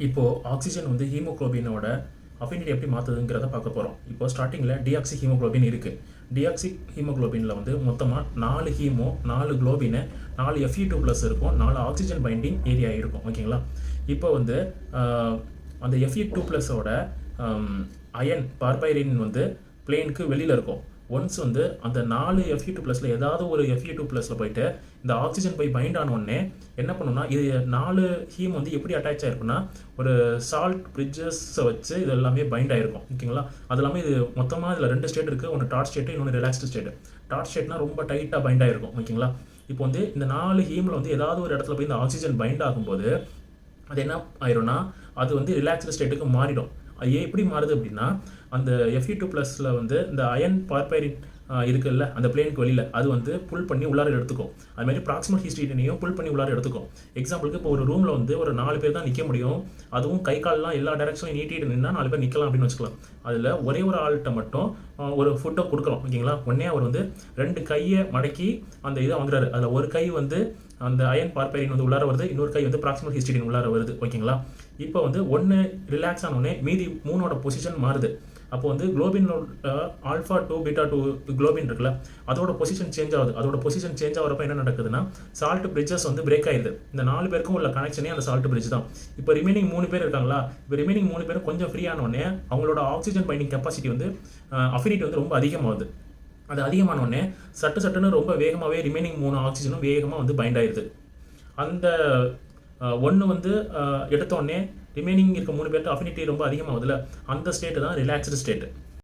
இப்போது ஆக்சிஜன் வந்து ஹீமோகுளோபினோட அஃபினிட்டி எப்படி மாற்றுதுங்கிறத பார்க்க போகிறோம். இப்போ ஸ்டார்டிங்கில் டிஆக்சி ஹீமோகுளோபின் இருக்குது. டிஆக்சி ஹீமோகுளோபினில் வந்து மொத்தமாக 4 ஹீமோ, 4 குளோபின், 4 Fe2+ இருக்கும், 4 ஆக்சிஜன் பைண்டிங் ஏரியா இருக்கும். ஓகேங்களா? இப்போ வந்து அந்த Fe2+ஓட அயன் பார்பைரின் வந்து பிளேனுக்கு வெளியில் இருக்கும். ஒன்ஸ் வந்து அந்த 4 Fe2+ல ஏதாவது ஒரு Fe2+ல போயிட்டு இந்த ஆக்சிஜன் போய் பைண்ட் ஆனோடனே என்ன பண்ணுன்னா, இது 4 ஹீம் வந்து எப்படி அட்டாச் ஆகிருக்குன்னா ஒரு சால்ட் பிரிட்ஜஸை வச்சு இது எல்லாமே பைண்ட் ஆகிருக்கும். ஓகேங்களா? அது எல்லாமே இது மொத்தமாக இதில் 2 ஸ்டேட் இருக்குது. ஒன்று டாட் ஸ்டேட்டு, இன்னொன்று ரிலாக்ஸ்டு ஸ்டேட்டு. டாட் ஸ்டேட்னா ரொம்ப டைட்டாக பைண்ட் ஆகிருக்கும். ஓகேங்களா? இப்போ வந்து இந்த 4 ஹீமில் வந்து ஏதாவது ஒரு இடத்துல போய் இந்த ஆக்சிஜன் பைண்ட் ஆகும்போது அது என்ன ஆயிரும்னா அது வந்து ரிலாக்ஸ்டு ஸ்டேட்டுக்கு மாறிடும். அது எப்படி மாறுது அப்படின்னா, அந்த Fe2+ல வந்து இந்த அயன் பார்பைரின் இருக்குல்ல அந்த பிளேனுக்கு வெளியில் அது வந்து புல் பண்ணி உள்ளார எடுத்துக்கும். அதுமாதிரி ப்ராக்சிமல் ஹிஸ்டீரியனையும் புல் பண்ணி உள்ளார எடுத்துக்கும். எக்ஸாம்பிளுக்கு இப்போ ஒரு ரூமில் வந்து ஒரு 4 பேர் தான் நிற்க முடியும். அதுவும் கை கால்லாம் எல்லா டைரக்ஷன்லையும் நீட்டிட்டு நின்னா 4 பேர் நிற்கலாம் அப்படின்னு வச்சுக்கலாம். அதில் ஒரே ஒரு ஆள்கிட்ட மட்டும் ஒரு ஃபுட்டை கொடுக்குறோம். ஓகேங்களா? உடனே அவர் வந்து 2 கையை மடக்கி அந்த இதை வாங்குறாரு. அதில் ஒரு கை வந்து அந்த அயன் பார்பைரின் வந்து உள்ளார வருது, இன்னொரு கை வந்து ப்ராக்சிமல் ஹிஸ்டீரியன் உள்ளார வருது. ஓகேங்களா? இப்போ வந்து ஒன்று ரிலாக்ஸ் ஆனோடனே மீதி 3ஓட பொசிஷன் மாறுது. அப்போ வந்து குளோபினோட ஆல்ஃபா 2 பீட்டா 2 குளோபின் இருக்குல்ல அதோட பொசிஷன் சேஞ்ச் ஆகுது. அதோட பொசிஷன் சேஞ்ச் ஆகிறப்ப என்ன நடக்குதுன்னா சால்ட் பிரிட்ஜஸ் வந்து பிரேக் ஆயிடுது. இந்த 4 பேருக்கும் உள்ள கனெக்ஷனே அந்த சால்ட் பிரிட்ஜ் தான். இப்போ ரிமைனிங் 3 பேர் இருக்காங்களா, இப்போ ரிமைனிங் 3 பேரும் கொஞ்சம் ஃப்ரீ ஆனோடனே அவங்களோட ஆக்சிஜன் பைண்டிங் கெப்பாசிட்டி வந்து அஃபினிட்டி வந்து ரொம்ப அதிகமாகுது. அது அதிகமானோடனே சட்டுன்னு ரொம்ப வேகமாகவே ரிமைனிங் 3 ஆக்சிஜனும் வேகமாக வந்து பைண்ட் ஆயிடுது. அந்த ஒன்று வந்து எடுத்தோடனே ரிமைனிங் இருக்க 3 பேர்ட்டு அஃபினிட்டி ரொம்ப அதிகமாகுதுல்ல அந்த ஸ்டேட்டு தான் ரிலாக்ஸ்டு ஸ்டேட்டு.